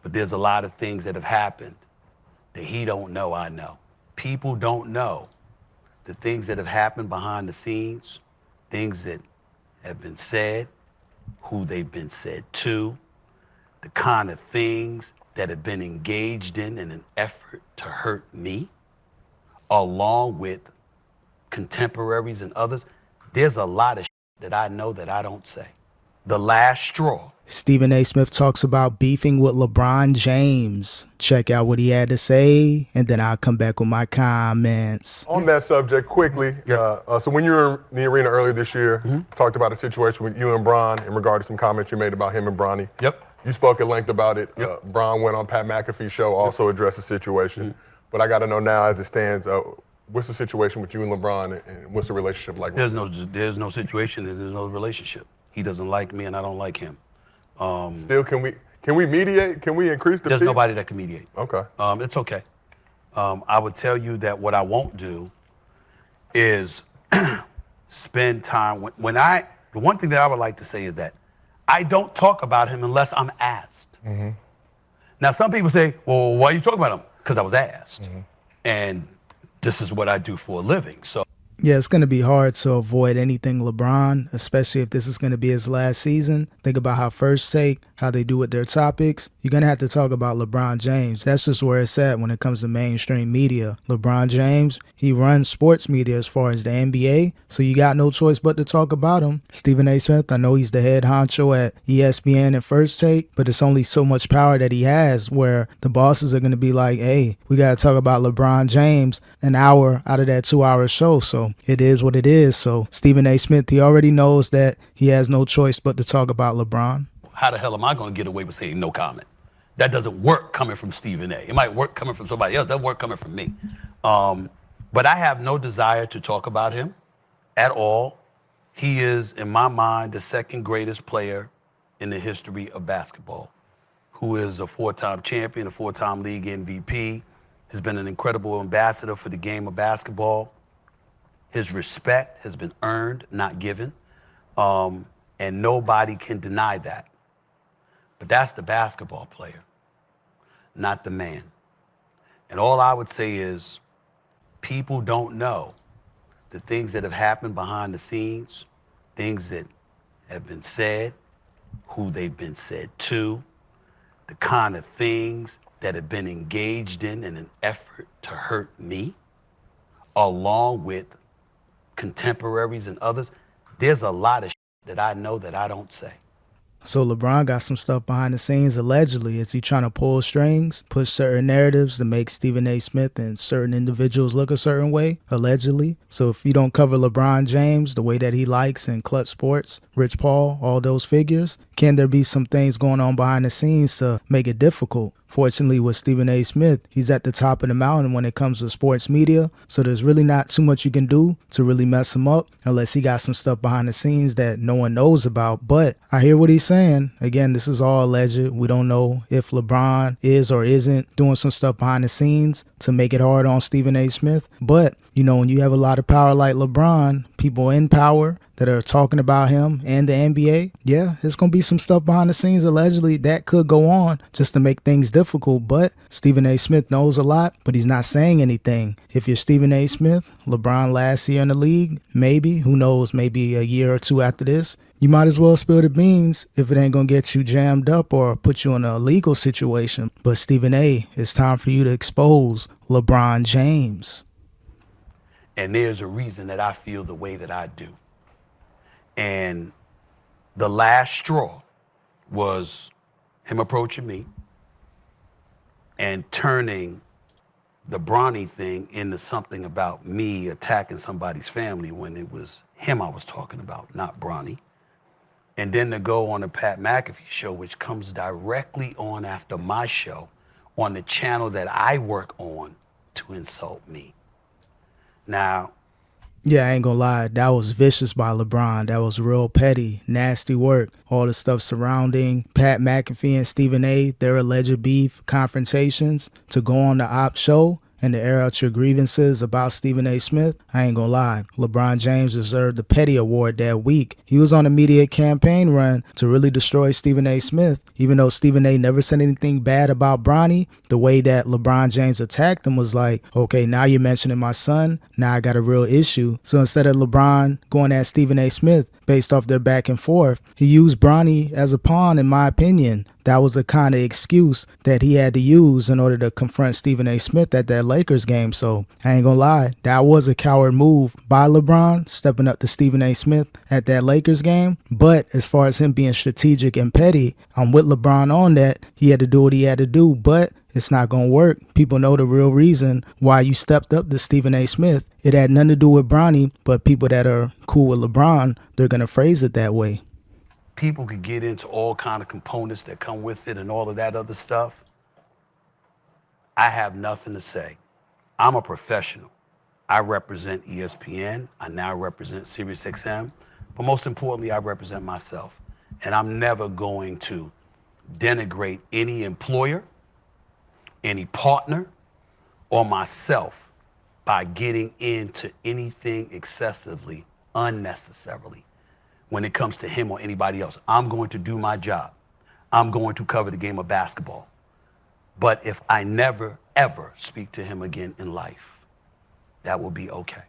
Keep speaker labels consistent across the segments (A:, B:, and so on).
A: But there's a lot of things that have happened that he don't know I know. People don't know the things that have happened behind the scenes, things that have been said, who they've been said to, the kind of things that have been engaged in an effort to hurt me, along with contemporaries and others. There's a lot of that I know that I don't say. The last straw.
B: Stephen A. Smith talks about beefing with LeBron James. Check out what he had to say, and then I'll come back with my comments.
C: On that subject, quickly, so when you were in the arena earlier this year, talked about a situation with you and Bron in regard to some comments you made about him and Bronny.
A: Yep.
C: You spoke at length about it. Bron went on Pat McAfee's show, also addressed the situation. But I got to know now, as it stands, what's the situation with you and LeBron, and what's the relationship like?
A: There's no situation, and there's no relationship. He doesn't like me, and I don't like him.
C: Still, can we mediate? Can we increase the
A: There's
C: fee?
A: nobody that can mediate.
C: Okay.
A: It's okay. I would tell you that what I won't do is spend time the one thing that I would like to say is that I don't talk about him unless I'm asked. Now, some people say, well, why are you talking about him? Because I was asked. And this is what I do for a living. So.
B: Yeah, it's going to be hard to avoid anything LeBron, especially if this is going to be his last season. Think about how First Take, how they do with their topics. You're going to have to talk about LeBron James. That's just where it's at when it comes to mainstream media. LeBron James, he runs sports media as far as the NBA, so you got no choice but to talk about him. Stephen A. Smith, I know he's the head honcho at ESPN and First Take, but it's only so much power that he has where the bosses are going to be like, hey, we got to talk about LeBron James an hour out of that 2-hour show. So it is what it is. So Stephen A. Smith, he already knows that he has no choice but to talk about LeBron.
A: How the hell am I going to get away with saying no comment? That doesn't work coming from Stephen A. It might work coming from somebody else. It doesn't work coming from me. But I have no desire to talk about him at all. He is, in my mind, the second greatest player in the history of basketball, who is a 4-time champion, a 4-time league MVP, has been an incredible ambassador for the game of basketball. His respect has been earned, not given, and nobody can deny that. But that's the basketball player, not the man. And all I would say is people don't know the things that have happened behind the scenes, things that have been said, who they've been said to, the kind of things that have been engaged in an effort to hurt me, along with contemporaries and others. There's a lot of that I know that I don't say.
B: So LeBron got some stuff behind the scenes, allegedly. Is he trying to pull strings, push certain narratives to make Stephen A. Smith and certain individuals look a certain way, allegedly? So if you don't cover LeBron James the way that he likes in Clutch Sports, Rich Paul, all those figures, can there be some things going on behind the scenes to make it difficult? Fortunately, with Stephen A. Smith, he's at the top of the mountain when it comes to sports media, so there's really not too much you can do to really mess him up unless he got some stuff behind the scenes that no one knows about. But I hear what he's saying. Again, this is all alleged. We don't know if LeBron is or isn't doing some stuff behind the scenes to make it hard on Stephen A. Smith. But, you know, when you have a lot of power like LeBron, people in power that are talking about him and the NBA, yeah, there's going to be some stuff behind the scenes allegedly that could go on just to make things difficult. But Stephen A. Smith knows a lot, but he's not saying anything. If you're Stephen A. Smith, LeBron last year in the league, maybe, who knows, maybe a year or two after this, you might as well spill the beans if it ain't going to get you jammed up or put you in a legal situation. But Stephen A., it's time for you to expose LeBron James.
A: And there's a reason that I feel the way that I do. And the last straw was him approaching me and turning the Bronny thing into something about me attacking somebody's family when it was him I was talking about, not Bronny. And then to go on the Pat McAfee show, which comes directly on after my show on the channel that I work on, to insult me. Now,
B: yeah, I ain't gonna lie, that was vicious by LeBron. That was real petty, nasty work. All the stuff surrounding Pat McAfee and Stephen A., their alleged beef, confrontations, to go on the Op show and to air out your grievances about Stephen A. Smith, I ain't gonna lie, LeBron James deserved the Petty Award that week. He was on a media campaign run to really destroy Stephen A. Smith. Even though Stephen A. never said anything bad about Bronny, the way that LeBron James attacked him was like, okay, now you're mentioning my son, now I got a real issue. So instead of LeBron going at Stephen A. Smith based off their back and forth, he used Bronny as a pawn, in my opinion. That was the kind of excuse that he had to use in order to confront Stephen A. Smith at that Lakers game. So I ain't gonna lie, that was a coward move by LeBron, stepping up to Stephen A. Smith at that Lakers game. But as far as him being strategic and petty, I'm with LeBron on that. He had to do what he had to do, but it's not going to work. People know the real reason why you stepped up to Stephen A. Smith. It had nothing to do with Bronny, but people that are cool with LeBron, they're going to phrase it that way.
A: People could get into all kind of components that come with it and all of that other stuff. I have nothing to say. I'm a professional. I represent ESPN. I now represent SiriusXM. But most importantly, I represent myself. And I'm never going to denigrate any employer, any partner, or myself by getting into anything excessively, unnecessarily when it comes to him or anybody else. I'm going to do my job. I'm going to cover the game of basketball. But if I never, ever speak to him again in life, that will be okay.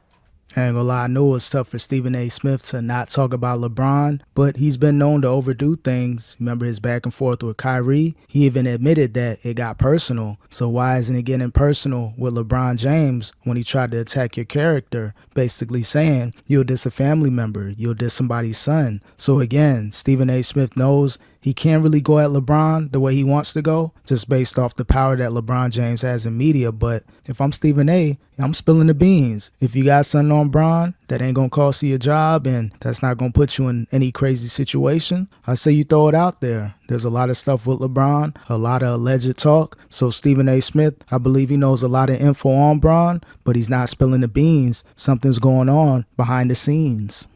B: I ain't gonna lie, I know it's tough for Stephen A. Smith to not talk about LeBron, but he's been known to overdo things. Remember his back and forth with Kyrie? He even admitted that it got personal. So why isn't it getting personal with LeBron James when he tried to attack your character, basically saying, you'll diss a family member, you'll diss somebody's son? So again, Stephen A. Smith knows he can't really go at LeBron the way he wants to go, just based off the power that LeBron James has in media. But if I'm Stephen A., I'm spilling the beans. If you got something on Bron that ain't going to cost you your job and that's not going to put you in any crazy situation, I say you throw it out there. There's a lot of stuff with LeBron, a lot of alleged talk. So Stephen A. Smith, I believe he knows a lot of info on Bron, but he's not spilling the beans. Something's going on behind the scenes.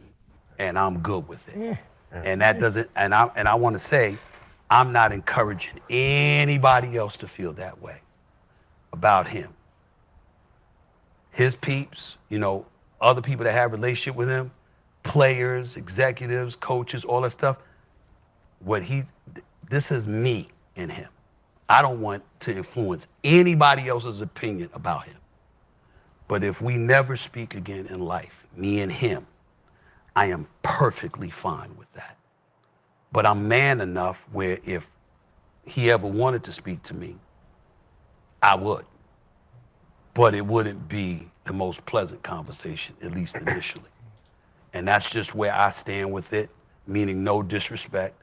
A: And I'm good with it. Yeah. And that doesn't, and I want to say, I'm not encouraging anybody else to feel that way about him. His peeps, other people that have a relationship with him, players, executives, coaches, all that stuff. This is me and him. I don't want to influence anybody else's opinion about him. But if we never speak again in life, me and him, I am perfectly fine with that. But I'm man enough where if he ever wanted to speak to me, I would. But it wouldn't be the most pleasant conversation, at least initially. And that's just where I stand with it, meaning no disrespect.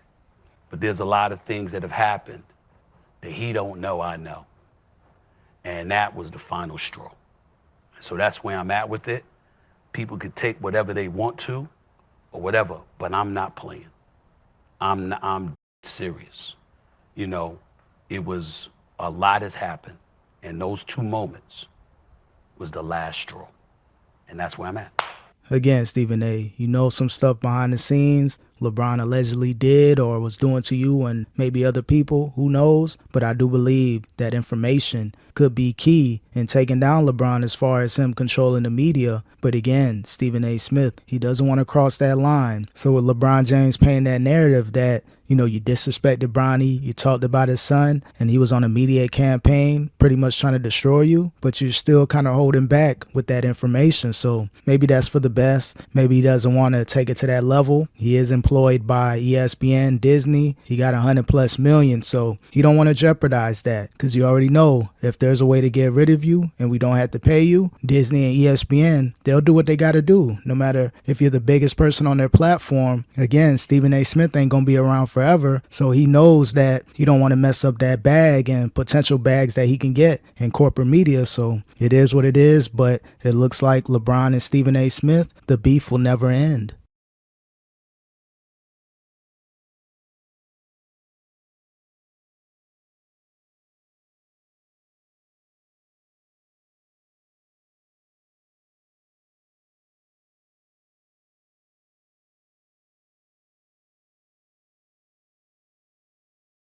A: But there's a lot of things that have happened that he don't know I know. And that was the final straw. So that's where I'm at with it. People could take whatever they want to or whatever, but I'm not playing. I'm serious. It was a lot has happened, and those 2 moments was the last straw. And that's where I'm at.
B: Again, Stephen A., you know some stuff behind the scenes LeBron allegedly did or was doing to you and maybe other people, who knows? But I do believe that information could be key in taking down LeBron as far as him controlling the media. But again, Stephen A. Smith, he doesn't want to cross that line. So with LeBron James painting that narrative that, you disrespected Bronny, you talked about his son, and he was on a media campaign pretty much trying to destroy you, but you're still kind of holding back with that information. So maybe that's for the best. Maybe he doesn't want to take it to that level. He is employed by ESPN, Disney. He got $100+ million, so he don't want to jeopardize that because you already know if there's a way to get rid of you and we don't have to pay you, Disney and ESPN, they'll do what they got to do, no matter if you're the biggest person on their platform. Again, Stephen A. Smith ain't going to be around forever, so he knows that he don't want to mess up that bag and potential bags that he can get in corporate media. So it is what it is, but it looks like LeBron and Stephen A. Smith, the beef will never end.